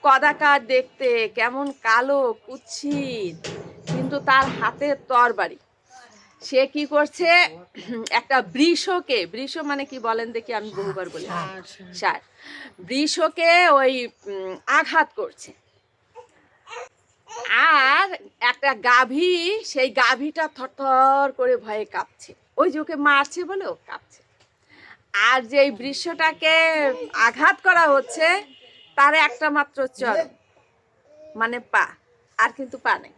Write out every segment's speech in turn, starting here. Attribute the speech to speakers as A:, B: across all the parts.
A: কদাকার দেখতে, কেমন কালো কুৎসিত, কিন্তু তার হাতে তরবারি। সে কি করছে, একটা বৃষ মানে কি বলেন দেখি, আমি বহুবার বলি, ষাঁড়, বৃষকে ওই আঘাত করছে। আর একটা গাভী, সেই গাভীটা থরথর করে ভয়ে কাঁপছে, ওই যে ওকে মারছে বলে ও কাঁপছে। আর যে বৃষটাকে আঘাত করা হচ্ছে তার একটা মাত্র চরণ, মানে পা, আর কিন্তু পা নেই।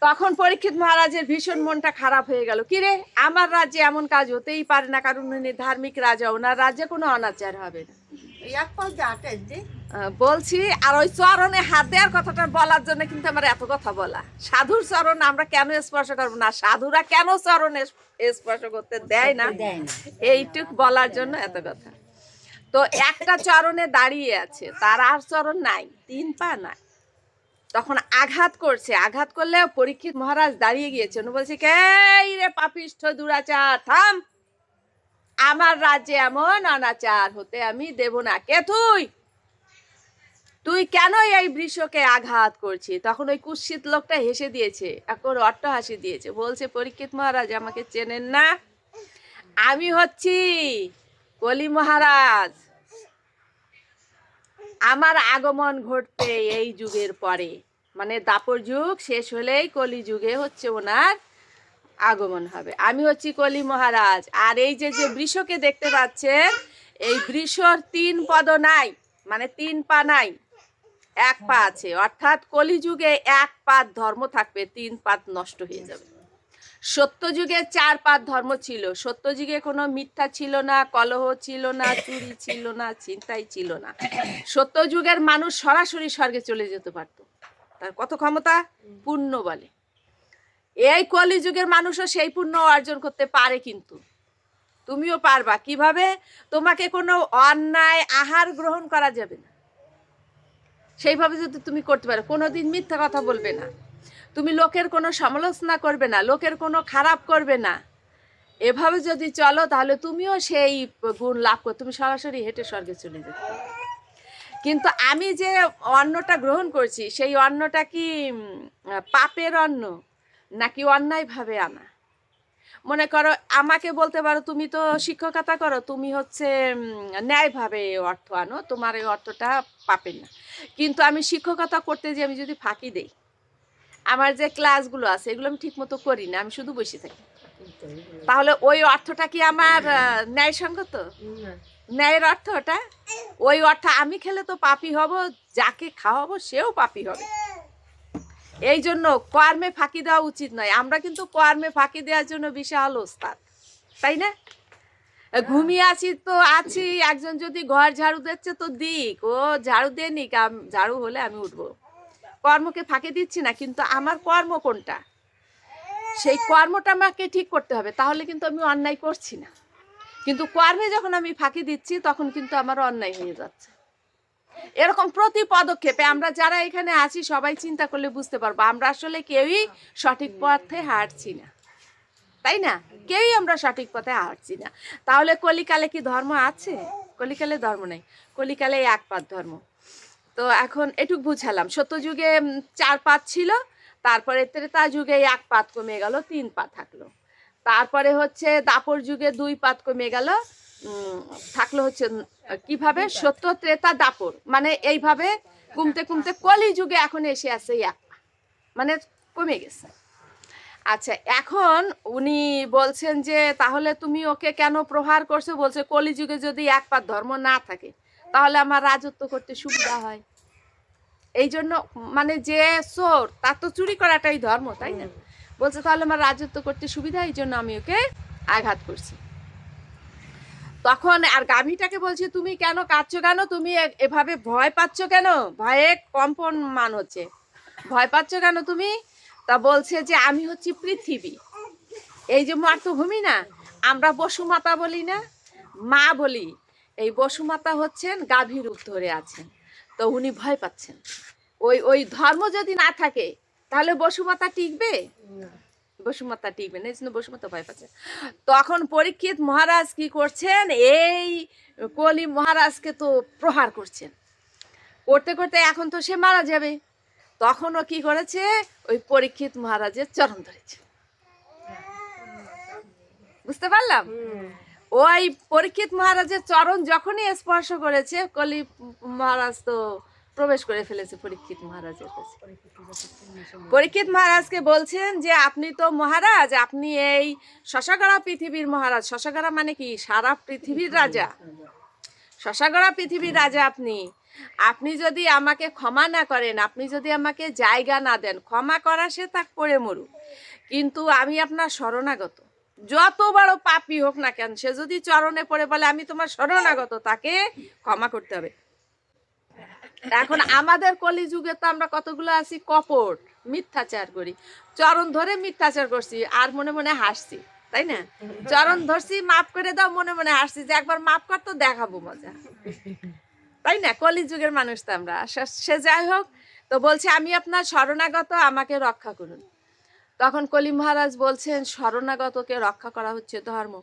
A: তখন পরীক্ষিত মহারাজের ভীষণ মনটা খারাপ হয়ে গেল। কিরে, আমার রাজ্যে এমন কাজ হতেই পারে না, কারণ উনি ধার্মিক রাজা, ওনার রাজ্যে কোনো অনাচার হবে না। বলছি, আর ওই চরণে হাত দেওয়ার কথাটা বলার জন্য কিন্তু আমার এত কথা বলা। সাধুর চরণ আমরা কেন স্পর্শ করবো না, সাধুরা কেন চরণে স্পর্শ করতে দেয় না, এইটুক বলার জন্য এত কথা। তো একটা চরণে দাঁড়িয়ে আছে, তার আর চরণ নাই, 3 পা নাই। তখন আঘাত করছে, আঘাত করলে পরীক্ষিত মহারাজ দাঁড়িয়ে গিয়েছে। উনি বলছে, কে রে পাপিষ্ঠ দুরাচার, থাম, আমার রাজ্যে এমন অনাচার হতে আমি দেব না। কে তুই? তুই কেন এই বৃষকে আঘাত করছিস? তখন ওই কুৎসিত লোকটা হেসে দিয়েছে, এখন অট্ট হাসি দিয়েছে, বলছে, পরীক্ষিত মহারাজ আমাকে চেনেন না, আমি হচ্ছি কলি মহারাজ। আমার আগমন ঘটবে এই যুগের পরে, মানে দাপর যুগ শেষ হলেই কলি যুগে হচ্ছে ওনার আগমন হবে। আমি হচ্ছি কলি মহারাজ। আর এই যে যে বৃষকে দেখতে পাচ্ছেন, এই বৃষর 3 পদ নাই, মানে 3 পা নাই, 1 পা আছে। অর্থাৎ কলিযুগে 1 পাত ধর্ম থাকবে, 3 পাত নষ্ট হয়ে যাবে। সত্য যুগে 4 পাত ধর্ম ছিল। সত্য যুগে কোনো মিথ্যা ছিল না, কলহ ছিল না, চুরি ছিল না, ছিনতাই ছিল না। সত্য যুগের মানুষ সরাসরি স্বর্গে চলে যেতে পারত, তার কত ক্ষমতা, পুণ্য বলে। এই কলিযুগের মানুষও সেই পুণ্য অর্জন করতে পারে, কিন্তু তুমিও পারবা। কিভাবে? তোমাকে কোনো অন্যায় আহার গ্রহণ করা যাবে না, সেইভাবে যদি তুমি করতে পারো, কোনোদিন মিথ্যা কথা বলবে না, তুমি লোকের কোনো সমালোচনা করবে না, লোকের কোনো খারাপ করবে না, এভাবে যদি চলো তাহলে তুমিও সেই গুণ লাভ করো, তুমি সরাসরি হেঁটে স্বর্গে চলে যেতে। কিন্তু আমি যে অন্নটা গ্রহণ করছি, সেই অন্নটা কি পাপের অন্ন নাকি অন্যায়ভাবে আনা? মনে করো, আমাকে বলতে পারো, তুমি তো শিক্ষকতা করো, তুমি হচ্ছে ন্যায়ভাবে অর্থ আনো, তোমার এই অর্থটা পাপের না। কিন্তু আমি শিক্ষকতা করতে যে আমি যদি ফাঁকি দেই, আমার যে ক্লাসগুলো আছে এগুলো আমি ঠিক মতো করি না, আমি শুধু বসে থাকি, তাহলে ওই অর্থটা কি আমার ন্যায়সঙ্গত? ন্যায়ের অর্থ ওটা? ওই অর্থ আমি খেলে তো পাপী হব, যাকে খাওয়াবো সেও পাপী হবে। এই জন্য কর্মে ফাঁকি দেওয়া উচিত নয়। আমরা কিন্তু কর্মে ফাঁকি দেওয়ার জন্য বিশাল ওস্তাদ, তাই না? ঘুমিয়ে আছি তো আছি, একজন যদি ঘর ঝাড়ু দিচ্ছে তো দিক, ও ঝাড়ু দিয়ে নিক, ঝাড়ু হলে আমি উঠবো। কর্মকে ফাঁকি দিচ্ছি না, কিন্তু আমার কর্ম কোনটা, সেই কর্মটা আমাকে ঠিক করতে হবে, তাহলে কিন্তু আমি অন্যায় করছি না। কিন্তু কর্মে যখন আমি ফাঁকি দিচ্ছি তখন কিন্তু আমার অন্যায় হয়ে যাচ্ছে। এরকম প্রতি পদক্ষেপে আমরা যারা এখানে আছি সবাই চিন্তা করলে বুঝতে পারবো, আমরা আসলে কেউই সঠিক পথে হাঁটছি না, তাই না? কেউই আমরা সঠিক পথে হাঁটছি না। তাহলে কলিকালে কি ধর্ম আছে? কলিকালে ধর্ম নেই, কলিকালে 1 পাত ধর্ম। তো এখন এটুক বুঝালাম। সত্যযুগে 4 পাত ছিল, তারপরে ত্রেতা যুগে 1 পাত কমে গেল, 3 পাত থাকলো। তারপরে হচ্ছে দাপর যুগে 2 পাত কমে গেল, থাকলো হচ্ছে কিভাবে, সত্য, ত্রেতা, দাপর, মানে এইভাবে কমতে কমতে কলি যুগে এখন এসে আছে 1 পা, মানে কমে গেছে। আচ্ছা, এখন উনি বলছেন যে তাহলে তুমি ওকে কেন প্রহার করছো? বলছে, কলিযুগে যদি 1 পাত ধর্ম না থাকে তাহলে আমার রাজত্ব করতে সুবিধা হয়। এই জন্য, মানে যে চোর তার তো চুরি করাটাই ধর্ম, তাই না? বলছে তাহলে আমার রাজত্ব করতে সুবিধা, এই জন্য আমি ওকে আঘাত করছি। তখন আর গাভীটাকে বলছে, তুমি কেন কাঁদছো কেন, তুমি এভাবে ভয় পাচ্ছ কেন, ভয়ে কম্পন মান হচ্ছে, ভয় পাচ্ছ কেন তুমি? তা বলছে যে আমি হচ্ছি পৃথিবী, এই যে মাতৃভূমি না, আমরা বসুমাতা বলি না, মা বলি, এই বসুমাতা হচ্ছেন গাভীর রূপ ধরে আছেন। তো উনি ভয় পাচ্ছেন, ওই ধর্ম যদি না থাকে তাহলে বসুমাতা টিকবে? বসুমাতা টিকবে না, এই জন্য বসুমাতা ভয় পাচ্ছে। তখন পরীক্ষিত মহারাজ কি করছেন, এই কলি মহারাজকে তো প্রহার করছেন। করতে করতে এখন তো সে মারা যাবে। তখন ও কি করেছে, ওই পরীক্ষিত মহারাজের চরণ ধরেছে। বুঝতে পারলাম? ওই পরীক্ষিত মহারাজের চরণ যখনই স্পর্শ করেছে, কলি মহারাজ তো প্রবেশ করে ফেলেছে পরীক্ষিত মহারাজের কাছে। পরীক্ষিত মহারাজকে বলছেন যে আপনি তো মহারাজ, আপনি এই শশাগড়া পৃথিবীর মহারাজ। শশাগড়া মানে কি? সারা পৃথিবীর রাজা। শশাগড়া পৃথিবীর রাজা আপনি। আপনি যদি আমাকে ক্ষমা না করেন, আপনি যদি আমাকে জায়গা না দেন, ক্ষমা করা সে তাক পড়ে মরুক, কিন্তু আমি আপনার শরণাগত। যত বড় পাপী হোক না কেন, সে যদি চরণে পড়ে বলে আমি তোমার শরণাগত, তাকে ক্ষমা করতে হবে। এখন আমাদের কলিযুগে তো আমরা কতগুলো আছি কপট, মিথ্যাচার করি। চরণ ধরে মিথ্যাচার করছি আর মনে মনে হাসছি, তাই না? চরণ ধরছি, মাফ করে দাও, মনে মনে হাসছি যে একবার মাফ কর তো দেখাবো মজা, তাই না? কলিযুগের মানুষ তো আমরা। সে যাই হোক, তো বলছে আমি আপনার শরণাগত, আমাকে রক্ষা করুন। তখন কলি মহারাজ বলছেন শরণাগতকে রক্ষা করা হচ্ছে ধর্ম।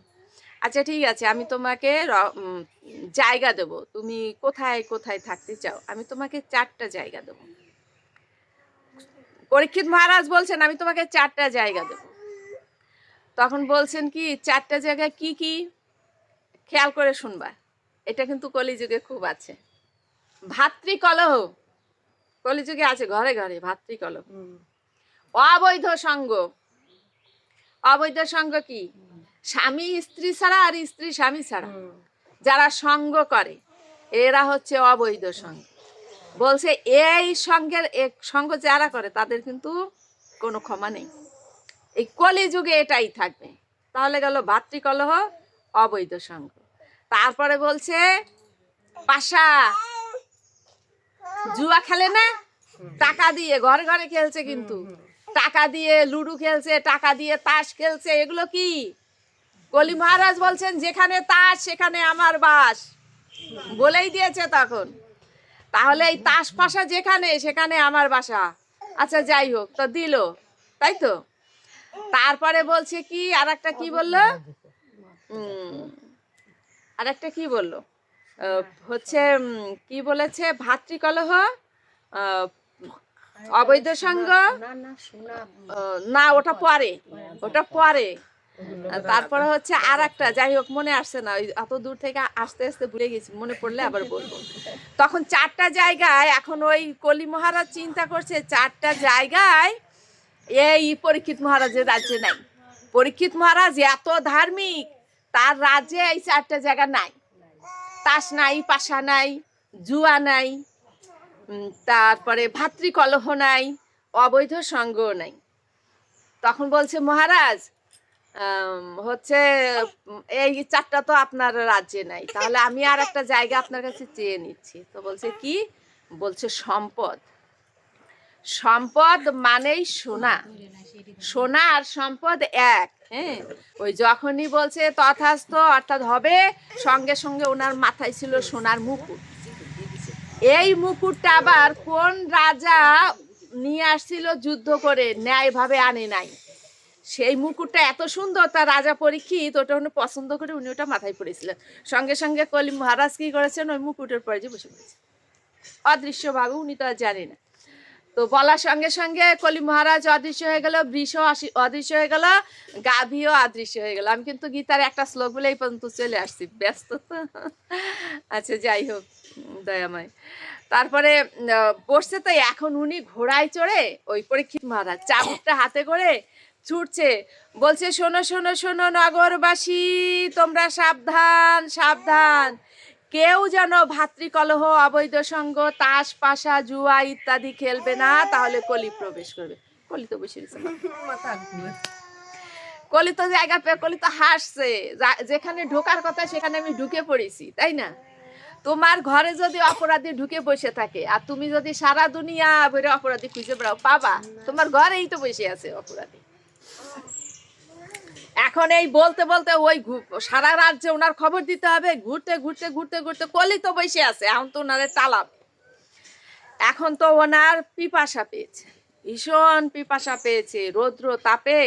A: আচ্ছা ঠিক আছে, আমি তোমাকে জায়গা দেব, তুমি কোথায় কোথায় থাকতে চাও, আমি তোমাকে 4টা জায়গা দেব। পরীক্ষিত মহারাজ বলছেন আমি তোমাকে 4টা জায়গা দেব। তখন বলছেন কি 4টা জায়গা কি কি? খেয়াল করে শুনবা, এটা কিন্তু কলিযুগে খুব আছে। ভাতৃকলহ, কলিযুগে আছে ঘরে ঘরে ভাতৃকলহ। অবৈধ সঙ্গ। অবৈধ সঙ্গ কি? স্বামী স্ত্রী ছাড়া আর স্ত্রী স্বামী ছাড়া যারা সঙ্গ করে, এরা হচ্ছে অবৈধ সঙ্গ। বলছে এই সঙ্গের সঙ্গ যারা করে তাদের কিন্তু কোনো ক্ষমা নেই। এই কলিযুগে এটাই থাকবে। তাহলে গেল ভাতৃকলহ, অবৈধ সঙ্গ। তারপরে বলছে পাশা, জুয়া খেলে না টাকা দিয়ে, ঘরে ঘরে খেলছে, কিন্তু টাকা দিয়ে লুডো খেলছে, টাকা দিয়ে তাস খেলছে। এগুলো কি? কলি মহারাজ বলছেন যেখানে তাস সেখানে আমার বাস, বলেই দিয়েছে তখন। তাহলে এই তাস পাশা যেখানে সেখানে আমার বাসা। আচ্ছা যাই হোক, তো দিল, তাই তো। তারপরে বলছে কি, আর একটা কি বললো, আর একটা কি বললো, হচ্ছে কি বলেছে, ভাতৃকলহ, অবৈধ সঙ্গ, না ওটা পরে, ওটা পরে। তারপরে হচ্ছে আর একটা, যাই হোক মনে আসছে না, ওই এত দূর থেকে আস্তে আস্তে ভুলে গেছি, মনে পড়লে আবার বলবো। তখন 4টা জায়গায় এখন ওই কলি মহারাজ চিন্তা করছে 4টা জায়গায় এই পরীক্ষিত মহারাজের রাজ্যে নাই। পরীক্ষিত মহারাজ এত ধার্মিক, তার রাজ্যে এই 4টা জায়গা নাই। তাস নাই, পাশা নাই, জুয়া নাই, তারপরে ভাতৃকলহ নাই, অবৈধ সঙ্গও নাই। তখন বলছে মহারাজ হচ্ছে এই 4টা তো আপনার রাজ্যে নাই, তাহলে আমি আর একটা জায়গা আপনার কাছে চেয়ে নিচ্ছি। তো বলছে কি? বলছে সম্পদ। সম্পদ মানেই সোনা। সোনা আর সম্পদ এক। হ্যাঁ, ওই যখনই বলছে তথাস্থ অর্থাৎ হবে, সঙ্গে সঙ্গে ওনার মাথায় ছিল সোনার মুকুট। এই মুকুটটা আবার কোন রাজা নিয়ে আসছিল যুদ্ধ করে, ন্যায়ভাবে আনে নাই। সেই মুকুটটা এত সুন্দর, তার রাজা পরীক্ষিত ওটা উনি পছন্দ করে উনি ওটা মাথায় পড়েছিলেন। সঙ্গে সঙ্গে কলি মহারাজ কি করেছেন, ওই মুকুটের পরে যে বসে পড়েছে অদৃশ্যভাবে, উনি তো আর জানে না। তো বলার সঙ্গে সঙ্গে কলি মহারাজ অদৃশ্য হয়ে গেল, বৃষ অদৃশ্য হয়ে গেল, গাভীও অদৃশ্য হয়ে গেল। আমি কিন্তু গীতার একটা শ্লোক বলে এই পর্যন্ত চলে আসছি, ব্যস্ত তো। আচ্ছা যাই হোক, দয়াময়। তারপরে বসছে তো, এখন উনি ঘোড়ায় চড়ে, ওই পরীক্ষিত মহারাজ চাবুকটা হাতে করে ছুটছে। বলছে শোনো শোনো শোনো নগরবাসী, তোমরা সাবধান সাবধান, কেউ যেন ভাতৃকলহ, অবৈধ সঙ্গ, তাস পাশা, জুয়া ইত্যাদি খেলবে না, তাহলে কলি প্রবেশ করবে। কলি তো বসে কলি তো জায়গা পেয়ে কলি তো হাসছে, যেখানে ঢোকার কথা সেখানে আমি ঢুকে পড়েছি, তাই না? তোমার ঘরে যদি অপরাধী ঢুকে বসে থাকে আর তুমি যদি সারা দুনিয়া বেরো অপরাধী খুঁজে বেড়াও, পাবা? তোমার ঘরেই তো বসে আছে অপরাধী। এখন এই বলতে বলতে ওই সারা রাজ্যে ওনার খবর দিতে হবে, ঘুরতে ঘুরতে ঘুরতে ঘুরতে কলি তো বসে আছে, এখন তো ওনারে তালাব। এখন তো ওনার পিপাসা পেয়েছে, ভীষণ পিপাসা পেয়েছে, রৌদ্র তাপে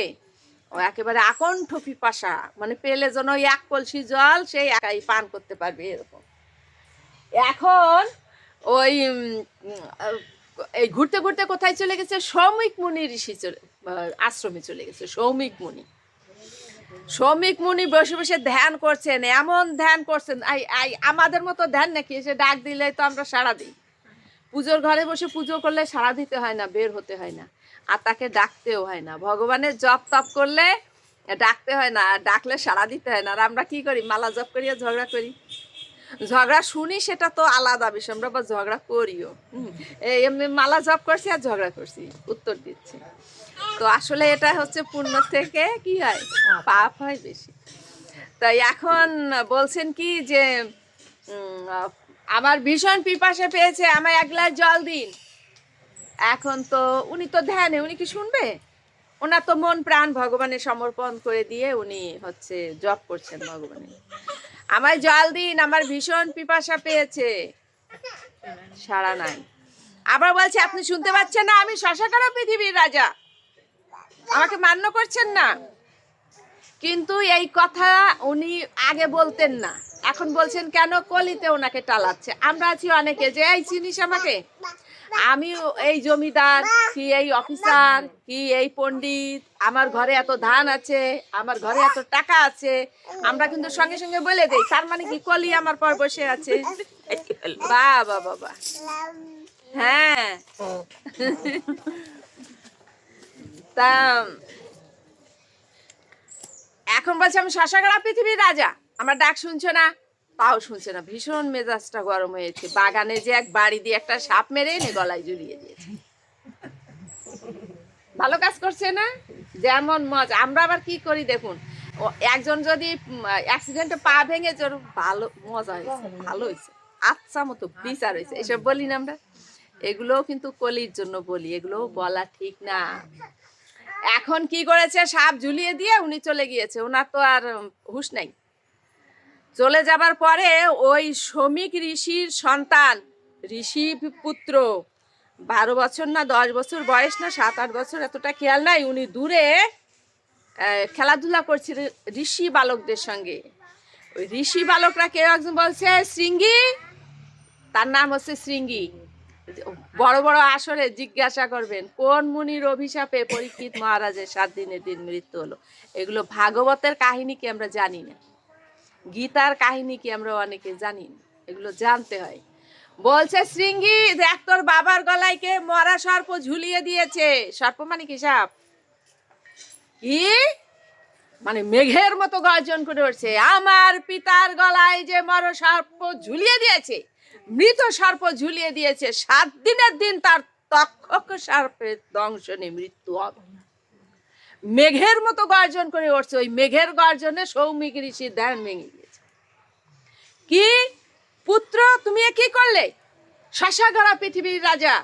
A: ও একেবারে আকণ্ঠ পিপাসা, মানে পেলে যেন এক কলসি জল সেই একাই পান করতে পারবে এরকম। এখন ওই এই ঘুরতে ঘুরতে কোথায় চলে গেছে, সৌমিক মুনি ঋষি আশ্রমে চলে গেছে। সৌমিক মুনি বসে বসে ধ্যান করছেন, এমন ধ্যান করছেন, আমাদের মতো ধ্যান নাকি, এসে ডাক দিলে তো আমরা সাড়া দিই। পুজোর ঘরে বসে পুজো করলে সাড়া দিতে হয় না, বের হতে হয় না, আর তাকে ডাকতেও হয় না। ভগবানের জপ তপ করলে ডাকতে হয় না, আর ডাকলে সাড়া দিতে হয় না। আর আমরা কি করি, মালা জপ করি আর ঝগড়া করি। ঝগড়া শুনি সেটা তো আলাদা বিষয়, আমরা বা ঝগড়া করিও। এমনি মালা জপ করছি আর ঝগড়া করছি, উত্তর দিচ্ছি। তো আসলে এটা হচ্ছে পুণ্য থেকে কি হয়, পাপ হয় বেশি। তাই এখন বলছেন কি যে আমার ভীষণ পিপাসা পেয়েছে, আমায় 1 গ্লাস জল দিন। এখন তো উনি তো ধ্যানে, উনি কি শুনবে? ওনার তো মন প্রাণ ভগবানের সমর্পণ করে দিয়ে উনি হচ্ছে জপ করছেন ভগবানের। আমায় জল দিন, আমার ভীষণ পিপাসা পেয়েছে, সাড়া নাই। আবার বলছে আপনি শুনতে পাচ্ছেন না, আমি শশাকারা পৃথিবীর রাজা, আমাকে মান্য করছেন না। কিন্তু এই কথা উনি আগে বলতেন না, এখন বলছেন কেন, কলিতে ওনাকে টালাচ্ছে। আমরা আছি অনেকে যে এই চিনিস আমাকে, আমি এই জমিদার কি এই অফিসার কি এই পণ্ডিত, আমার ঘরে এত ধান আছে, আমার ঘরে এত টাকা আছে, আমরা কিন্তু সঙ্গে সঙ্গে বলে দেই। তার মানে কি কলি আমার পর বসে আছে? বাবা বাবা, হ্যাঁ। তা এখন বলছে আমি শশাকারা পৃথিবীর রাজা, আমার ডাক শুনছো না? তাও শুনছে না, ভীষণ মেজাজটা গরম হয়েছে। বাগানে যে এক বাড়ি দিয়ে একটা সাপ মেরে এনে গলায় ঝুলিয়ে দিয়েছে। ভালো কাজ করছে না? যেমন মজা। আমরা আবার কি করি দেখুন, একজন যদি অ্যাক্সিডেন্টে পা ভেঙে চোর, ভালো মজা হয়েছে, ভালো হয়েছে, আচ্ছা মতো বিচার হয়েছে, এসব বলি না আমরা। এগুলোও কিন্তু কলির জন্য বলি, এগুলো বলা ঠিক না। এখন কি করেছে, সাপ ঝুলিয়ে দিয়ে উনি চলে গিয়েছে, ওনার তো আর হুঁশ নাই। চলে যাবার পরে ওই শ্রমিক ঋষির সন্তান, ঋষি পুত্র, 12 বছর না 10 বছর বয়স না 7-8 বছর, এতটা খেয়াল নাই, উনি দূরে খেলাধুলা করছে ঋষি বালকদের সঙ্গে। ওই ঋষি বালকরা কেউ একজন বলছে শৃঙ্গি, তার নাম হচ্ছে শৃঙ্গি। বড় বড় আসরে জিজ্ঞাসা করবেন কোন মুনির অভিশাপে পরীক্ষিত মহারাজের 7 দিনের দিন মৃত্যু হলো। এগুলো ভাগবতের কাহিনী কি আমরা জানি না, গীতার কাহিনী কি আমরা অনেকে জানি না, এগুলো জানতে হয়। বলছে শৃঙ্গি, দেখ তোর বাবার গলায় কে মরা সর্প ঝুলিয়ে দিয়েছে। সর্প মানে কি, সাপ। কি মানে মেঘের মতো গর্জন করে উঠছে, আমার পিতার গলায় যে মরা সর্প ঝুলিয়ে দিয়েছে, মৃত সর্প ঝুলিয়ে দিয়েছে, 7 দিনের দিন তার তক্ষক সর্পের দংশনে মৃত্যু হবে। মেঘের মতো গর্জন করে উঠছে, ওই মেঘের গর্জনে সৌমিক ঋষির ধ্যান ভেঙে গিয়েছে। কি পুত্র, তুমি কি করলে? শশাকারা পৃথিবীর রাজা,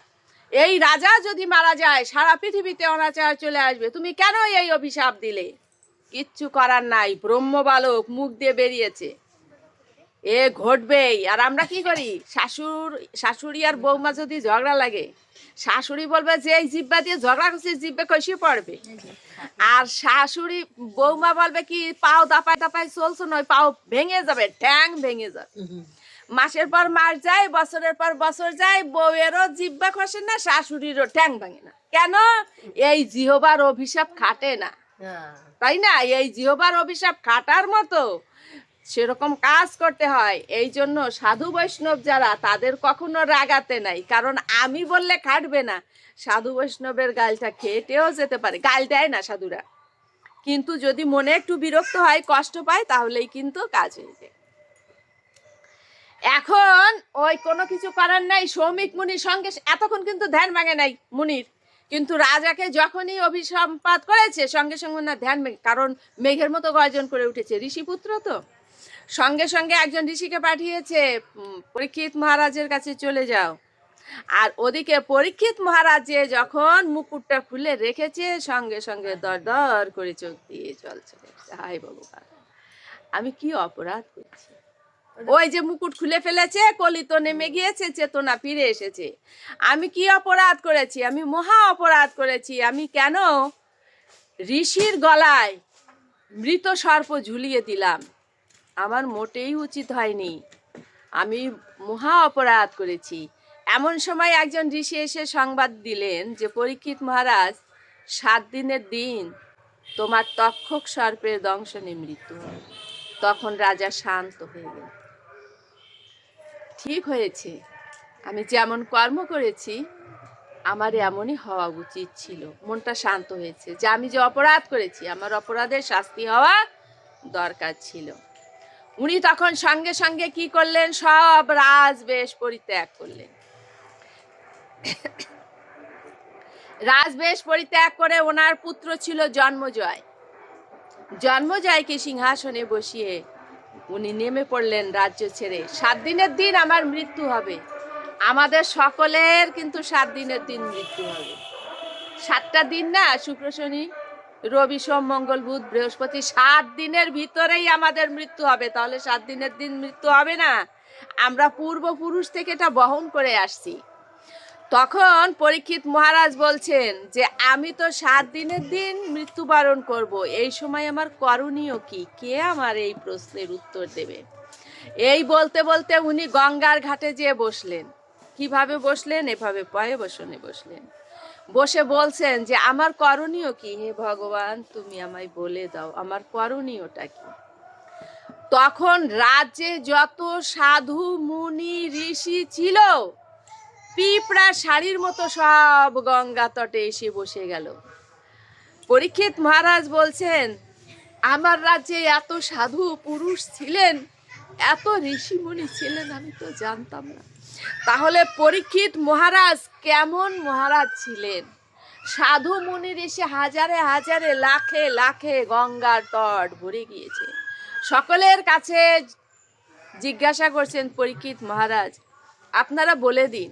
A: এই রাজা যদি মারা যায় সারা পৃথিবীতে অনাচার চলে আসবে, তুমি কেন এই অভিশাপ দিলে? কিচ্ছু করার নাই, ব্রহ্ম বালক মুখ দিয়ে বেরিয়েছে, এ ঘটবেই। আর আমরা কি করি, শাশুড়ি আর বৌমা যদি ঝগড়া লাগে, শাশুড়ি বলবে যে এই জিব্বা দিয়ে ঝগড়া করছিস, জিব্বে খসিয়ে পড়বে। আর শাশুড়ি বৌমা বলবে কি, পাও দাপায় দাপায় চলছো নয়, পাও ভেঙে যাবে, ঠ্যাং ভেঙে যাবে। মাসের পর মাস যায়, বছরের পর বছর যায়, বউয়েরও জিব্বা খসে না, শাশুড়িরও ঠ্যাং ভাঙে না। কেন? এই জিহবার অভিশাপ খাটে না, তাই না? এই জিহবার অভিশাপ খাটার মতো সেরকম কাজ করতে হয়। এই জন্য সাধু বৈষ্ণব যারা, তাদের কখনো রাগাতে নাই, কারণ আমি বললে খাটবে না। সাধু বৈষ্ণবের গালটা খেটেও যেতে পারে, গাল দেয় না সাধুরা, কিন্তু যদি মনে একটু বিরক্ত হয়, কষ্ট পায়, তাহলেই কিন্তু কাজ হয়ে যায়। এখন ওই কোনো কিছু করার নাই, সৌমিক মুনির সঙ্গে এতক্ষণ কিন্তু ধ্যান ভাঙে নাই মুনির, কিন্তু রাজাকে যখনই অভিসম্পাত করেছে সঙ্গে সঙ্গে না ধ্যান ভেঙে, কারণ মেঘের মতো গর্জন করে উঠেছে। ঋষিপুত্র তো সঙ্গে সঙ্গে একজন ঋষিকে পাঠিয়েছে, পরীক্ষিত মহারাজের কাছে চলে যাও। আর ওদিকে পরীক্ষিত মহারাজে যখন মুকুটটা খুলে রেখেছে, সঙ্গে সঙ্গে দর দর করে চোখ দিয়ে জল চলে আসছে। হাই বাবু, আমি কি অপরাধ করছি? ওই যে মুকুট খুলে ফেলেছে, কলি তো নেমে গিয়েছে, চেতনা ফিরে এসেছে। আমি কি অপরাধ করেছি? আমি মহা অপরাধ করেছি। আমি কেন ঋষির গলায় মৃত সর্প ঝুলিয়ে দিলাম? আমার মোটেই উচিত হয়নি, আমি মহা অপরাধ করেছি। এমন সময় একজন ঋষি এসে সংবাদ দিলেন যে পরীক্ষিত মহারাজ, 7 দিনের দিন তোমার তক্ষক সর্পের দংশনে মৃত্যু হবে। তখন রাজা শান্ত হয়ে গেল। ঠিক হয়েছে, আমি যেমন কর্ম করেছি আমার এমনই হওয়া উচিত ছিল। মনটা শান্ত হয়েছে যে আমি যে অপরাধ করেছি আমার অপরাধের শাস্তি হওয়া দরকার ছিল। উনি তখন সঙ্গে সঙ্গে কি করলেন, সব রাজবেশ পরিত্যাগ করলেন। রাজবেশ পরিত্যাগ করে ওনার পুত্র ছিল জন্মজয়। জন্মজয়কে সিংহাসনে বসিয়ে উনি নেমে পড়লেন রাজ্য ছেড়ে। 7 দিনের দিন আমার মৃত্যু হবে। আমাদের সকলের কিন্তু 7 দিনের দিন মৃত্যু হবে। 7টা দিন না, শুক্র শনি রবি সোম মঙ্গল বুধ বৃহস্পতি, 7 দিনের ভিতরেই আমাদের মৃত্যু হবে। তাহলে 7 দিনের দিন মৃত্যু হবে না? আমরা পূর্বপুরুষ থেকে এটা বহন করে আসছি। তখন পরীক্ষিত মহারাজ বলছেন যে আমি তো 7 দিনের দিন মৃত্যুবরণ করব, এই সময় আমার করণীয় কি? কে আমার এই প্রশ্নের উত্তর দেবে? এই বলতে বলতে উনি গঙ্গার ঘাটে যেয়ে বসলেন। কিভাবে বসলেন? এভাবে পায়ে বসনে বসলেন। বসে বলছেন যে আমার করণীয় কি? হে ভগবান, তুমি আমায় বলে দাও আমার করণীয়টা কি? তখন রাজ্যে যত সাধু মুনি ঋষি ছিল পিঁপড়া শাড়ির মতো সব গঙ্গা তটে এসে বসে গেল। পরীক্ষিত মহারাজ বলছেন, আমার রাজ্যে এত সাধু পুরুষ ছিলেন, এত ঋষিমুনি ছিলেন, আমি তো জানতাম না। তাহলে পরীক্ষিত মহারাজ কেমন মহারাজ ছিলেন? সাধু মুনি ঋষি হাজারে হাজারে লাখে লাখে গঙ্গার তট ভরে গিয়েছে। সকলের কাছে জিজ্ঞাসা করছেন পরীক্ষিত মহারাজ, আপনারা বলে দিন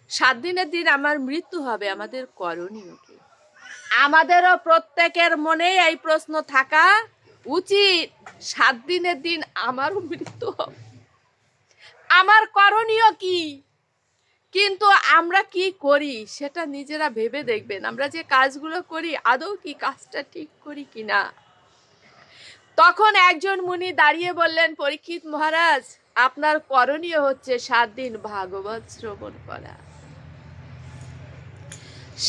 A: 7 দিনের দিন আমার মৃত্যু হবে, আমাদের করণীয় কি? আমাদেরও প্রত্যেকের মনে এই প্রশ্ন থাকা উচিত, 7 দিনের দিন আমারও মৃত্যু হবে, আমার করণীয় কি? কিন্তু আমরা কি করি সেটা নিজেরা ভেবে দেখবেন। আমরা যে কাজগুলো করি আদৌ কি কাজটা ঠিক করি কিনা। তখন একজন মুনি দাঁড়িয়ে বললেন, পরীক্ষিত মহারাজ, আপনার করণীয় হচ্ছে 7 দিন ভাগবত শ্রবণ করা।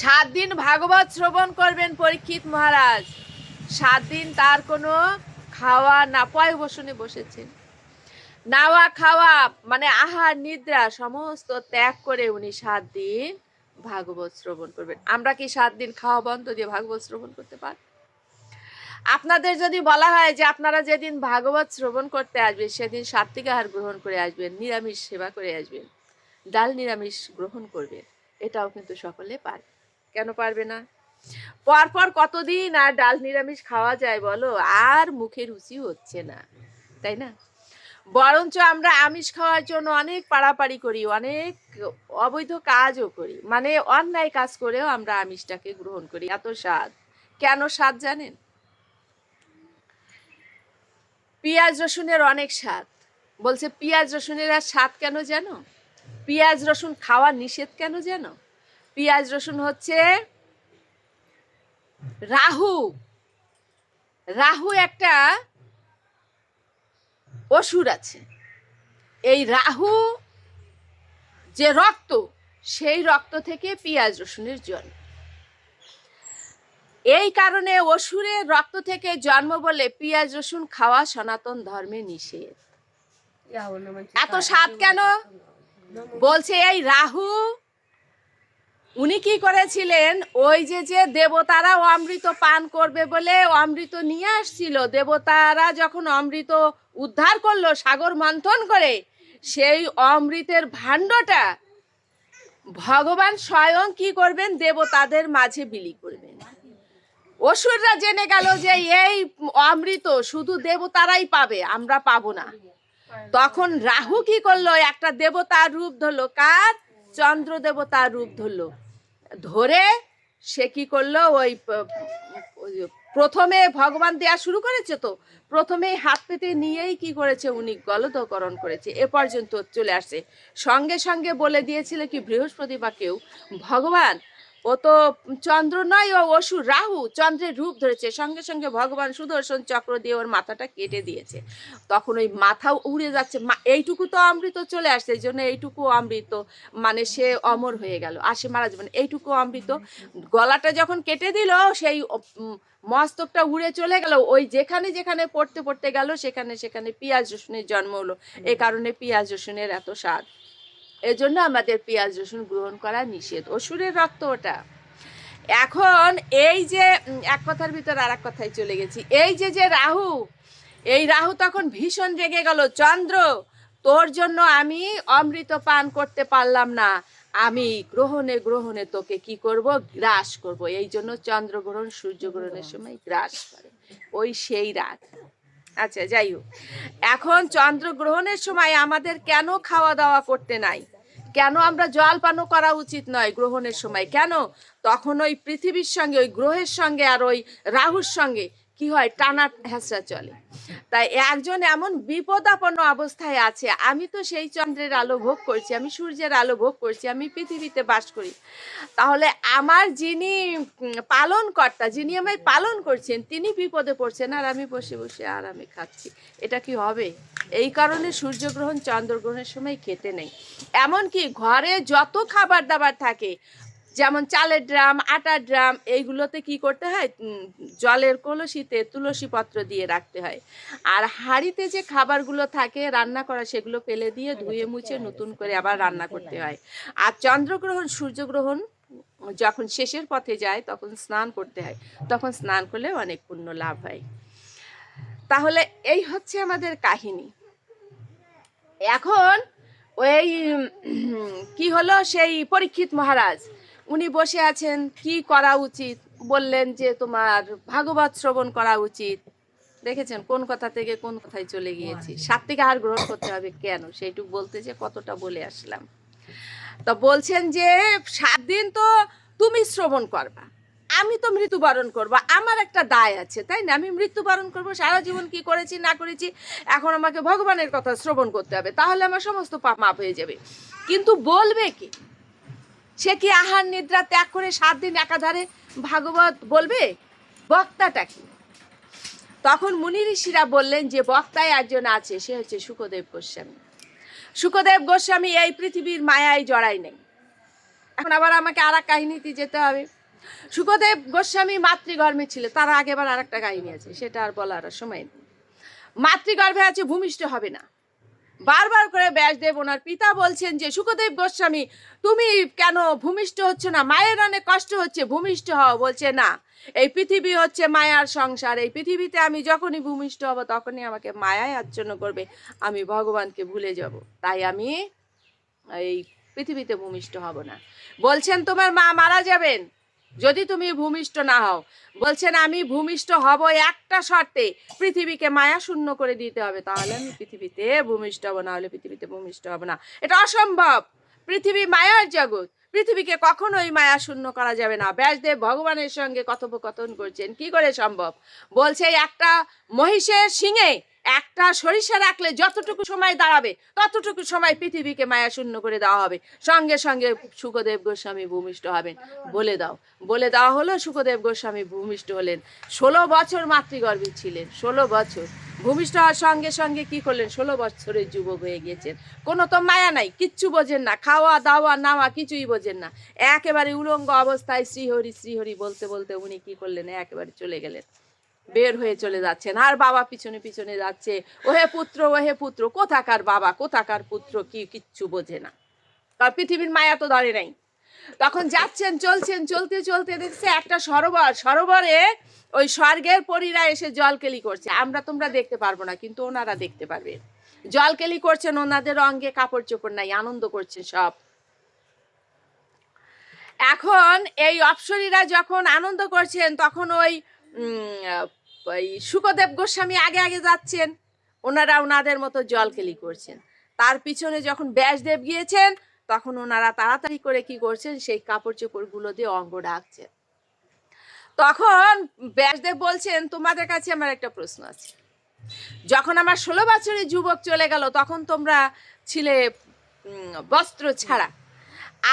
A: 7 দিন ভাগবত শ্রবণ করবেন পরীক্ষিত মহারাজ। 7 দিন তার কোনো খাওয়া না, পয় বসনে বসেছেন, নাওয়া খাওয়া মানে আহার নিদ্রা সমস্ত ত্যাগ করে উনি 7 দিন ভাগবত শ্রবণ করবেন। আমরা কি 7 দিন খাওয়া বন্ধ দিয়ে ভাগবত শ্রবণ করতে পারি? আপনাদের যদি বলা হয় যে আপনারা যেদিন ভাগবত শ্রবণ করতে আসবেন সেদিন সাত্বিক আহার গ্রহণ করে আসবেন, নিরামিষ সেবা করে আসবেন, ডাল নিরামিষ গ্রহণ করবেন, এটাও কিন্তু সকলে পারে। কেন পারবে না? পরপর কতদিন আর ডাল নিরামিষ খাওয়া যায় বলো? আর মুখে রুচি হচ্ছে না, তাই না? বরঞ্চ আমরা আমিষ খাওয়ার জন্য অনেক পাড়াপাড়ি করি, অনেক অবৈধ কাজও করি, মানে অন্যায় কাজ করেও আমরা আমিষটাকে গ্রহণ করি। এত স্বাদ। কেন স্বাদ জানেন? পেঁয়াজ রসুনের অনেক স্বাদ। বলছে পেঁয়াজ রসুনের আর স্বাদ কেন জানো? পেঁয়াজ রসুন খাওয়া নিষেধ কেন জানো? পেঁয়াজ রসুন হচ্ছে রাহু। রাহু একটা অসুর আছে। এই রাহু যে রক্ত, সেই রক্ত থেকে পেঁয়াজ রসুনের জন্ম। এই কারণে অসুরের রক্ত থেকে জন্ম বলে পেঁয়াজ রসুন খাওয়া সনাতন ধর্মে নিষেধ। এত স্বাদ কেন? বলছে এই রাহু উনি কি করেছিলেন, ওই যে দেবতারা অমৃত পান করবে বলে অমৃত নিয়ে আসছিল, দেবতারা যখন অমৃত উদ্ধার করলো সাগর মন্থন করে, সেই অমৃতের ভাণ্ডটা ভগবান স্বয়ং কি করবেন, দেবতাদের মাঝে বিলি করবেন। অসুররা জেনে গেল যে এই অমৃত শুধু দেবতারাই পাবে, আমরা পাবো না। তখন রাহু কি করলো, একটা দেবতার রূপ ধরলো। কার? চন্দ্র দেবতার রূপ ধরলো। ধরে সে কি করলো, ওই প্রথমে ভগবান দেয়া শুরু করেছে, তো প্রথমে হাত পেতে নিয়েই কি করেছে, উনি গলদকরণ করেছে। এ পর্যন্ত চলে আসছে। সঙ্গে সঙ্গে বলে দিয়েছিল কি বৃহস্পতি বা কেউ, ভগবান ও তো চন্দ্র নয়, ও অসুর রাহু চন্দ্রের রূপ ধরেছে। সঙ্গে সঙ্গে ভগবান সুদর্শন চক্র দিয়ে ওর মাথাটা কেটে দিয়েছে। তখন ওই মাথা উড়ে যাচ্ছে, এইটুকু তো অমৃত চলে আসছে, এই জন্য এইটুকু অমৃত, মানে সে অমর হয়ে গেল, আর সে মারা যাবে না, এইটুকু অমৃত। গলাটা যখন কেটে দিল, সেই মস্তকটা উড়ে চলে গেল, ওই যেখানে যেখানে পড়তে পড়তে গেল সেখানে সেখানে পেঁয়াজ রসুনের জন্ম হলো। এই কারণে পেঁয়াজ রসুনের এত স্বাদ। এজন্য আমাদের পেঁয়াজ রসুন গ্রহণ করা নিষেধ, অসুরের রক্ত ওটা। এখন এই যে এক কথার ভিতর আর এক কথায় চলে গেছি, এই যে রাহু, এই রাহু তখন ভীষণ রেগে গেল, চন্দ্র তোর জন্য আমি অমৃত পান করতে পারলাম না, আমি গ্রহণে গ্রহণে তোকে কি করব, গ্রাস করব। এই জন্য চন্দ্রগ্রহণ সূর্যগ্রহণের সময় গ্রাস করে, ওই সেই রাত। আচ্ছা যাই হোক, এখন চন্দ্রগ্রহণের সময় আমাদের কেন খাওয়া দাওয়া করতে নাই, কেন আমরা জল পানও করা উচিত নয় গ্রহণের সময়, কেন? তখন ওই পৃথিবীর সঙ্গে, ওই গ্রহের সঙ্গে আর ওই রাহুর সঙ্গে কি হয়, টানা হেঁচড়া চলে। তাই একজন এমন বিপদাপন্ন অবস্থায় আছে, আমি তো সেই চন্দ্রের আলো ভোগ করছি, আমি সূর্যের আলো ভোগ করছি, আমি পৃথিবীতে বাস করি, তাহলে আমার যিনি পালনকর্তা, যিনি আমায় পালন করছেন, তিনি বিপদে পড়ছেন আর আমি বসে বসে আরামে খাচ্ছি, এটা কি হবে? এই কারণে সূর্যগ্রহণ চন্দ্রগ্রহণের সময় খেতে নেই। এমনকি ঘরে যত খাবার দাবার থাকে, যেমন চালের ড্রাম, আটার ড্রাম, এইগুলোতে কি করতে হয়, জলের কলসিতে তুলসী পত্র দিয়ে রাখতে হয়। আর হাঁড়িতে যে খাবারগুলো থাকে রান্না করা, সেগুলো ফেলে দিয়ে ধুয়ে মুছে নতুন করে আবার রান্না করতে হয়। আর চন্দ্রগ্রহণ সূর্যগ্রহণ যখন শেষের পথে যায় তখন স্নান করতে হয়, তখন স্নান করলে অনেক পুণ্য লাভ হয়। তাহলে এই হচ্ছে আমাদের কাহিনী। এখন ওই কি হলো, সেই পরীক্ষিত মহারাজ উনি বসে আছেন, কি করা উচিত, বললেন যে তোমার ভাগবত শ্রবণ করা উচিত। দেখেছেন কোন কথা থেকে কোন কথায় চলে গিয়েছি, সাত্বিক আহার গ্রহণ করতে হবে কেন, সেইটুকু বলতে যে কতটা বলে আসলাম। তো বলছেন যে 7 দিন তো তুমি শ্রবণ করবা, আমি তো মৃত্যুবরণ করবো, আমার একটা দায় আছে, তাই না? আমি মৃত্যুবরণ করবো, সারা জীবন কি করেছি না করেছি, এখন আমাকে ভগবানের কথা শ্রবণ করতে হবে, তাহলে আমার সমস্ত পাপ মাপ হয়ে যাবে। কিন্তু বলবে কি, সে কি আহার নিদ্রা ত্যাগ করে 7 দিন একাধারে ভাগবত বলবে? বক্তাটা কি? তখন মুনি ঋষিরা বললেন যে বক্তায় একজন আছে, সে হচ্ছে শুকদেব গোস্বামী। শুকদেব গোস্বামী এই পৃথিবীর মায়ায় জড়াই নেই। এখন আবার আমাকে আর এক কাহিনীতে যেতে হবে। শুকদেব গোস্বামী মাতৃগর্ভে ছিল, তার আগেবার আর একটা কাহিনী আছে, সেটা আর বলার সময় নেই। মাতৃগর্ভে আছে, ভূমিষ্ঠ হবে না। বারবার করে ব্যাসদেব ওনার পিতা বলছেন যে শুকদেব গোস্বামী তুমি কেন ভূমিষ্ঠ হচ্ছ না, মায়ের অনেক কষ্ট হচ্ছে, ভূমিষ্ঠ হও। বলছে না, এই পৃথিবী হচ্ছে মায়ার সংসার, এই পৃথিবীতে আমি যখনই ভূমিষ্ঠ হব তখনই আমাকে মায়ায় আচ্ছন্ন করবে, আমি ভগবানকে ভুলে যাব, তাই আমি এই পৃথিবীতে ভূমিষ্ঠ হব না। বলছেন তোমার মা মারা যাবেন যদি তুমি ভূমিষ্ঠ না হও। বলছেন আমি ভূমিষ্ঠ হব একটা শর্তে, পৃথিবীকে মায়া শূন্য করে দিতে হবে, তাহলে আমি পৃথিবীতে ভূমিষ্ঠ হব, না হলে পৃথিবীতে ভূমিষ্ঠ হব না। এটা অসম্ভব, পৃথিবী মায়ার জগৎ, পৃথিবীকে কখনোই মায়া শূন্য করা যাবে না। ব্যাসদেব ভগবানের সঙ্গে কথোপকথন করছেন, কি করে সম্ভব? বলছে একটা মহিষের শিঙে একটা সরিষা রাখলে যতটুকু সময় দাঁড়াবে ততটুকু সময় পৃথিবীকে মায়া শূন্য করে দেওয়া হবে, সঙ্গে সঙ্গে শুকদেব গোস্বামী ভূমিষ্ঠ হবেন। বলে দেওয়া হলো, শুকদেব গোস্বামী ভূমিষ্ঠ হলেন। 16 বছর মাতৃগর্ভে ছিলেন, 16 বছর। ভূমিষ্ঠ হওয়ার সঙ্গে সঙ্গে কি করলেন, 16 বছরের যুবক হয়ে গিয়েছেন। কোনো তো মায়া নাই, কিচ্ছু বোঝেন না, খাওয়া দাওয়া নাওয়া কিছুই বোঝেন না, একেবারে উলঙ্গ অবস্থায় শ্রীহরি শ্রীহরি বলতে বলতে উনি কি করলেন, একেবারে চলে গেলেন, বের হয়ে চলে যাচ্ছেন। আর বাবা পিছনে পিছনে যাচ্ছে, ওহে পুত্র ওহে পুত্র, কোথাকার বাবা কোথাকার পুত্র কি কিচ্ছু বোঝে না, তার পৃথিবীর মায়া তো ধরে নাই। তখন যাচ্ছেন, চলছেন, চলতে চলতে দেখছে একটা সরোবর, সরোবরে ওই স্বর্গের পরীরা এসে জলকেলি করছে, আমরা তোমরা দেখতে পারবো না, কিন্তু ওনারা দেখতে পারবে। জলকেলি করছেন, ওনাদের অঙ্গে কাপড় চোপড় নাই, আনন্দ করছে সব। এখন এই অপ্সরীরা যখন আনন্দ করছেন তখন ওই শুকদেব গোস্বামী আগে আগে যাচ্ছেন, ওনারা ওনাদের মতো জলকেলি করছেন। তার পিছনে যখন ব্যাসদেব গিয়েছেন তখন ওনারা তাড়াতাড়ি করে কি করছেন, সেই কাপড় চোপড়গুলো দিয়ে অঙ্গ ঢাকছেন। তখন ব্যাসদেব বলছেন, তোমাদের কাছে আমার একটা প্রশ্ন আছে, যখন আমার 16 বছরের যুবক চলে গেল তখন তোমরা ছিলে বস্ত্র ছাড়া,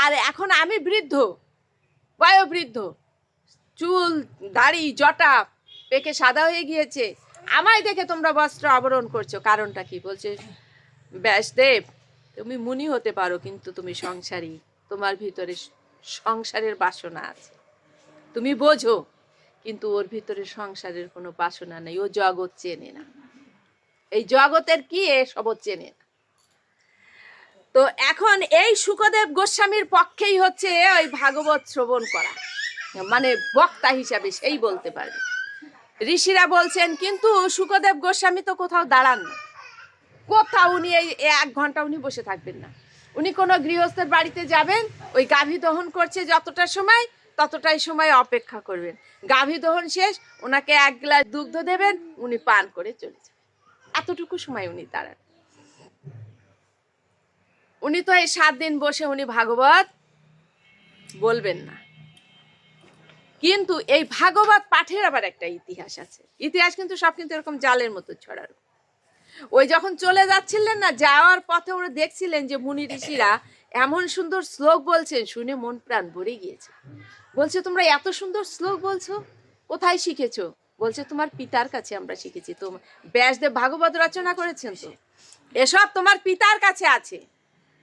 A: আর এখন আমি বৃদ্ধ, বয়োবৃদ্ধ, চুল দাড়ি জটা পেকে সাদা হয়ে গিয়েছে, আমায় দেখে তোমরা বস্ত্র আবরণ করছো, কারণটা কি? বলছে ব্যাসদেব, তুমি মুনি হতে পারো, কিন্তু তুমি সংসারী, তোমার ভিতরে সংসারের বাসনা আছে, তুমি বোঝো, কিন্তু ওর ভিতরে সংসারের কোনো বাসনা নেই, ও জগৎ চেনে না, এই জগতের কি এসব চেনে না। তো এখন এই শুকদেব গোস্বামীর পক্ষেই হচ্ছে ওই ভাগবত শ্রবণ করা, মানে বক্তা হিসাবে সেই বলতে পারবে। ঋষিরা বলছেন কিন্তু শুকদেব গোস্বামী তো কোথাও দাঁড়ান না, কোথাও উনি এই 1 ঘন্টা উনি বসে থাকবেন না। উনি কোনো গৃহস্থের বাড়িতে যাবেন, ওই গাভী দহন করছে যতটা সময়, ততটাই সময় অপেক্ষা করবেন, গাভী দহন শেষ, ওনাকে 1 গ্লাস দুগ্ধ দেবেন, উনি পান করে চলে যাবেন, এতটুকু সময় উনি দাঁড়ান। উনি তো এই 7 দিন বসে উনি ভাগবত বলবেন না। কিন্তু এই ভাগবত পাঠের আবার একটা ইতিহাস আছে, ইতিহাস কিন্তু সব কিন্তু এরকম জালের মতো ছড়ানো। ওই যখন চলে যাচ্ছিলেন না, যাওয়ার পথে ওরা দেখছিলেন যে মুনি ঋষিরা এমন সুন্দর শ্লোক বলছেন, শুনে মন প্রাণ ভরে গিয়েছে। বলছে তোমরা এত সুন্দর শ্লোক বলছো, কোথায় শিখেছো? বলছে তোমার পিতার কাছে আমরা শিখেছি। তো ব্যাসদেব ভাগবত রচনা করেছেন, তো এসব তোমার পিতার কাছে আছে।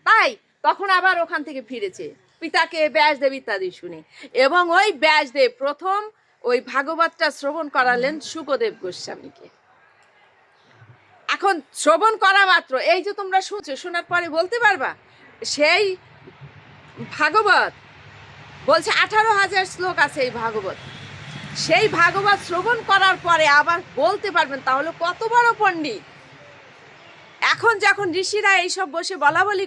A: তাই তখন আবার ওখান থেকে ফিরেছে পিতাকে, ব্যাসদেব ইত্যাদি শুনে, এবং ওই ব্যাসদেব প্রথম ওই ভাগবতটা শ্রবণ করালেন শুকদেব গোস্বামীকে। এখন শ্রবণ করা মাত্র, এই যে তোমরা শুনছো, শোনার পরে বলতে পারবা সেই ভাগবত, বলছে 18,000 শ্লোক আছে এই ভাগবত, সেই ভাগবত শ্রবণ করার পরে আবার বলতে পারবেন, তাহলে কত বড় পণ্ডিত। এখন যখন ঋষিরা এইসব বসে বলাবলি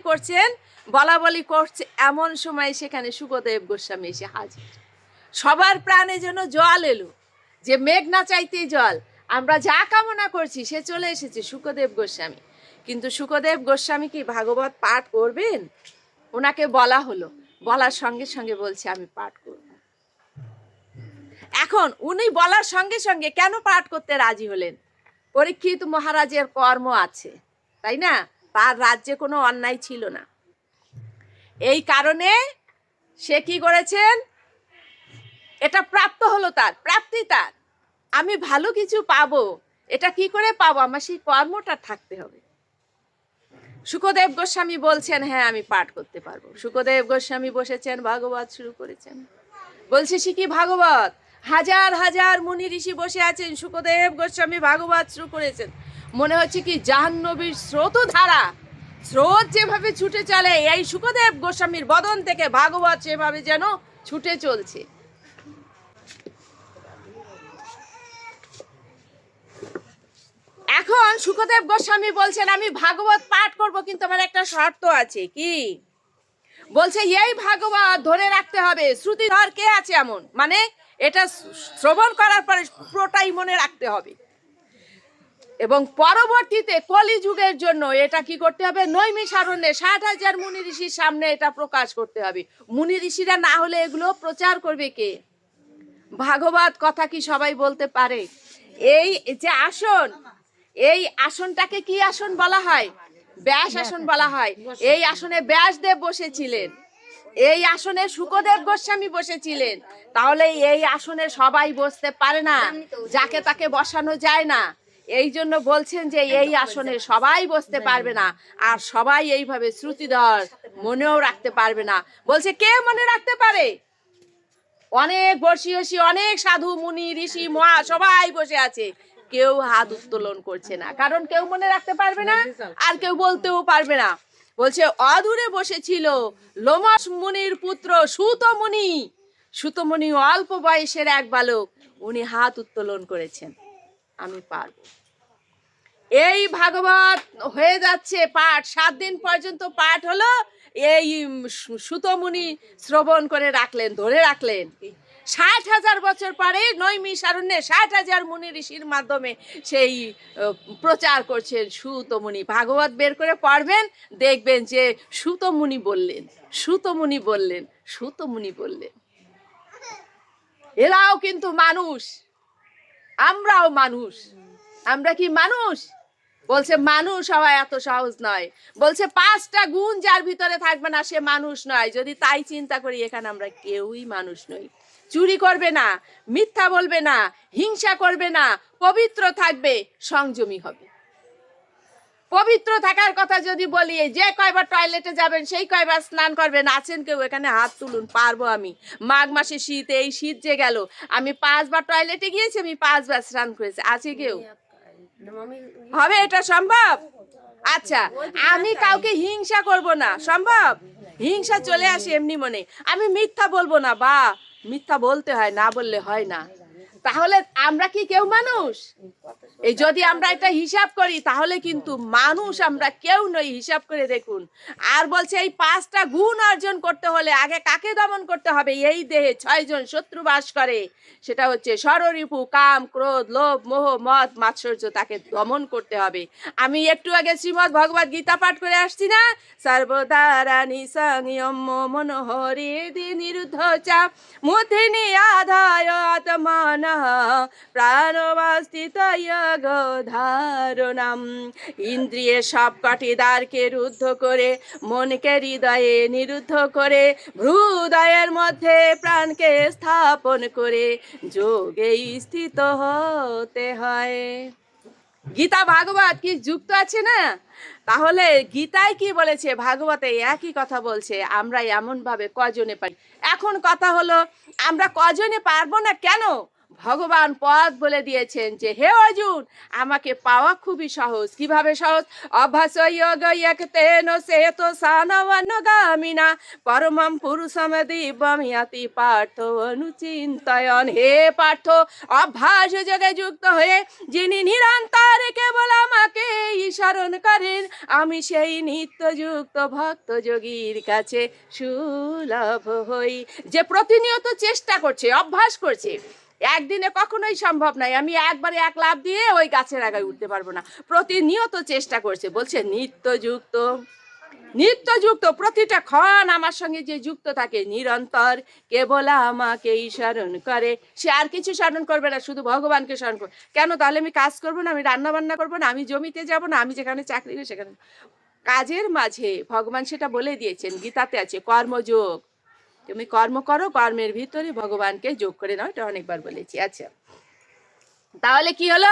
A: করছে, এমন সময় সেখানে শুকদেব গোস্বামী এসে হাজির। সবার প্রাণে যেন জল এলো, যে মেঘ না চাইতেই জল, আমরা যা কামনা করছি সে চলে এসেছে, শুকদেব গোস্বামী। কিন্তু শুকদেব গোস্বামী কি ভাগবত পাঠ করবেন? ওনাকে বলা হলো, বলার সঙ্গে সঙ্গে বলছে আমি পাঠ করব। এখন উনি বলার সঙ্গে সঙ্গে কেন পাঠ করতে রাজি হলেন? পরীক্ষিত মহারাজের কর্ম আছে, তাই না? তার রাজ্যে কোনো অন্যায় ছিল না, এই কারণে সে কি করেছেন, এটা প্রাপ্ত হলো, তার প্রাপ্তি, তার আমি ভালো কিছু পাবো, এটা কি করে পাবো? আমার সেই কর্মটা থাকতে হবে। শুকদেব গোস্বামী বলছেন হ্যাঁ আমি পাঠ করতে পারবো। শুকদেব গোস্বামী বসেছেন, ভাগবত শুরু করেছেন। বলছে শিখি ভাগবত, হাজার হাজার মুনি ঋষি বসে আছেন, শুকদেব গোস্বামী ভাগবত শুরু করেছেন। মনে হচ্ছে কি জাহ্নবীর স্রোতধারা, স্রোত যেভাবে ছুটে চলে, এই শুকদেব গোস্বামীর বদন থেকে ভাগবত সেভাবে যেন ছুটে চলছে। এখন শুকদেব গোস্বামী বলছেন আমি ভাগবত পাঠ করব, কিন্তু আমার একটা শর্ত আছে। কি? বলছে এই ভাগবত ধরে রাখতে হবে। শ্রুতিধর কে আছে এমন, মানে এটা শ্রবণ করার পরে পুরোটাই মনে রাখতে হবে, এবং পরবর্তীতে কলিযুগের জন্য এটা কি করতে হবে, নৈমিষারণ্যে 60,000 মুনি ঋষির সামনে এটা প্রকাশ করতে হবে। মুনি ঋষিরা না হলে এগুলো প্রচার করবে কে? ভাগবত কথা কি সবাই বলতে পারে? এই যে আসন, এই আসনটাকে কি আসন বলা হয়? ব্যাস আসন বলা হয়। এই আসনে ব্যাসদেব বসেছিলেন, এই আসনে শুকদেব গোস্বামী বসেছিলেন। তাহলে এই আসনে সবাই বসতে পারে না, যাকে তাকে বসানো যায় না। এই জন্য বলছেন যে এই আসনে সবাই বসতে পারবে না, আর সবাই এইভাবে শ্রুতিধর মনেও রাখতে পারবে না। বলছে কে মনে রাখতে পারে? অনেক বর্ষীয়সী, অনেক সাধু মুনি ঋষি মহা সবাই বসে আছে, কেউ হাত উত্তোলন করছে না, কারণ কেউ মনে রাখতে পারবে না, আর কেউ বলতেও পারবে না। বলছে অদূরে বসেছিল লোমস মুনির পুত্র সুত মুনি। সুত মুনি অল্প বয়সের এক বালক, উনি হাত উত্তোলন করেছেন, আমি পারবো। এই ভাগবত হয়ে যাচ্ছে পাঠ, 7 দিন পর্যন্ত পাঠ হলো। এই সুত মুনি শ্রবণ করে রাখলেন, ধরে রাখলেন। 60,000 বছর পরে নৈমিষারণ্যে 60,000 মুনি ঋষির মাধ্যমে সেই প্রচার করছেন সুত মুনি। ভাগবত বের করে পড়বেন, দেখবেন যে সুত মুনি বললেন, সুত মুনি বললেন, সুত মুনি বললেন। এরাও কিন্তু মানুষ, আমরাও মানুষ। আমরা কি মানুষ? বলছে মানুষ হওয়া এত সহজ নয়, বলছে 5টা গুণ যার ভিতরে থাকবে না সে মানুষ নয়। যদি তাই চিন্তা করি, এখানে আমরা কেউই মানুষ নই। চুরি করবে না, মিথ্যা বলবে না, হিংসা করবে না, পবিত্র থাকবে, সংযমী হবে। পবিত্র থাকার কথা যদি বলি, যে কয়বার টয়লেটে যাবেন সেই কয়বার স্নান করবেন। আছেন কেউ এখানে? হাত তুলুন। পারবো আমি। মাঘ মাসে শীত, এই শীত যে গেল, আমি 5বার টয়লেটে গিয়েছি, আমি 5বার স্নান করেছি। আছে কেউ? হবে এটা সম্ভব? আচ্ছা, আমি কাউকে হিংসা করব না, সম্ভব? হিংসা চলে আসে এমনি মনে। আমি মিথ্যা বলবো না, বা মিথ্যা বলতে হয়, না বললে হয় না। তাহলে আমরা কি কেউ মানুষ? এই যদি আমরা এটা হিসাব করি, তাহলে কিন্তু মানুষ আমরা কেউ নই। হিসাব করে দেখুন। আর বলছে এই 5টা গুণ অর্জন করতে হলে আগে কাকে দমন করতে হবে? এই দেহে 6 জন শত্রু বাস করে। সেটা হচ্ছে ষড়রিপু, কাম, ক্রোধ, লোভ, মোহ, মদ, মাৎসর্য। তাকে দমন করতে হবে। আমি একটু আগে শ্রীমদ্ ভগবদ গীতা পাঠ করে আসছি না? সর্বদারানি সংযম মনোহরে দি নিরুদ্ধ চা মুথিনি আধায় আত্মনা প্রাণবাস্তিত ধারণাম। ইন্দ্রিয়ে সব কটি দ্বারকে রুদ্ধ করে, মনকে হৃদয়ে নিরুদ্ধ করে, হৃদয়ের মধ্যে প্রাণকে স্থাপন করে যোগে স্থিত হতে হয়। গীতা ভাগবত কি যুক্ত আছে না? তাহলে গীতায় কি বলেছে, ভাগবতে একই কথা বলছে। আমরা এমন ভাবে কজনে পারি? এখন কথা হলো, আমরা কজনে পারবো না কেন? ভগবান পথ বলে দিয়েছেন যে হে অর্জুন, আমাকে পাওয়া খুবই সহজ। কিভাবে সহজ? অভ্যাস যোগ তেন সেত সানবনগামিনা পরমম পুরুষম দিব্যম ইয়াতি পার্থ অনুচিন্তয়ন। হে পার্থ, অভ্যাস যোগে যুক্ত হয়ে যিনি নিরন্তর কেবল আমাকে স্মরণ করেন, আমি সেই নিত্যযুক্ত ভক্ত যোগীর কাছে সুলভ হই। যে প্রতিনিয়ত চেষ্টা করছে, অভ্যাস করছে। একদিনে কখনোই সম্ভব নয়। আমি একবারে 1 লাফ দিয়ে ওই গাছের আগায় উঠতে পারবো না। প্রতিনিয়ত চেষ্টা করছে। বলছে নিত্যযুক্ত, নিত্যযুক্ত। প্রতিটা ক্ষণ আমার সঙ্গে যে যুক্ত থাকে, নিরন্তর কেবল আমাকে স্মরণ করে। সে আর কিছু স্মরণ করবে না, শুধু ভগবানকে স্মরণ করবে। কেন? তাহলে আমি কাজ করবো না, আমি রান্না বান্না করবো না, আমি জমিতে যাব না, আমি যেখানে চাকরি করি সেখানে। কাজের মাঝে ভগবান সেটা বলে দিয়েছেন, গীতাতে আছে কর্মযোগ। তুমি কর্ম করো, কর্মের ভিতরে ভগবানকে যোগ করে নাও। এটা অনেকবার বলেছি। আচ্ছা, তাহলে কি হলো?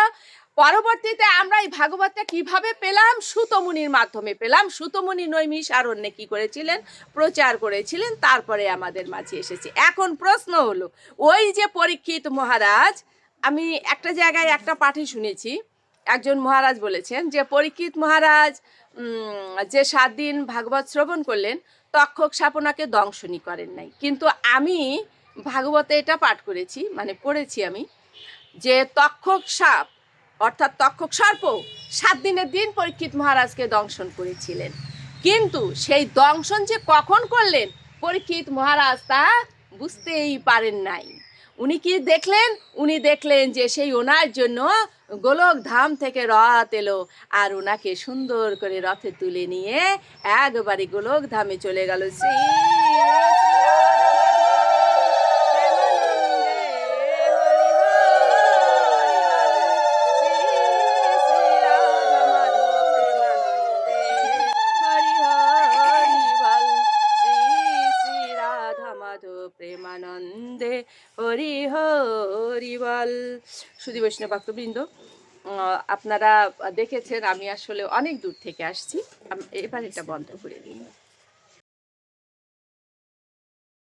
A: পরবর্তীতে আমরা এই ভাগবতটা কিভাবে পেলাম? সুতমুনির মাধ্যমে পেলাম। সুতমুনি নৈমিষারণ্যে কি করেছিলেন? প্রচার করেছিলেন, তারপরে আমাদের মাঝে এসেছে। এখন প্রশ্ন হলো, ওই যে পরীক্ষিত মহারাজ, আমি একটা জায়গায় একটা পাঠে শুনেছি, একজন মহারাজ বলেছেন যে পরীক্ষিত মহারাজ যে 7 দিন ভাগবত শ্রবণ করলেন, তক্ষক সাপনাকে দংশনই করেন নাই। কিন্তু আমি ভাগবতে এটা পাঠ করেছি, মানে পড়েছি আমি, যে তক্ষক সাপ অর্থাৎ তক্ষক সর্প 7 দিনের দিন পরীক্ষিত মহারাজকে দংশন করেছিলেন। কিন্তু সেই দংশন যে কখন করলেন, পরীক্ষিত মহারাজ তা বুঝতেই পারেন নাই। উনি কি দেখলেন? উনি দেখলেন যে সেই ওনার জন্য গোলক ধাম থেকে রথ এলো, আর ওনাকে সুন্দর করে রথে তুলে নিয়ে একবারে গোলক ধামে চলে গেল। শ্রী প্রেমানন্দে হরি হরি বল। সুধী বৈষ্ণব ভক্তবৃন্দ, আপনারা দেখেছেন আমি আসলে অনেক দূর থেকে আসছি। এবার এটা বন্ধ করে দিই।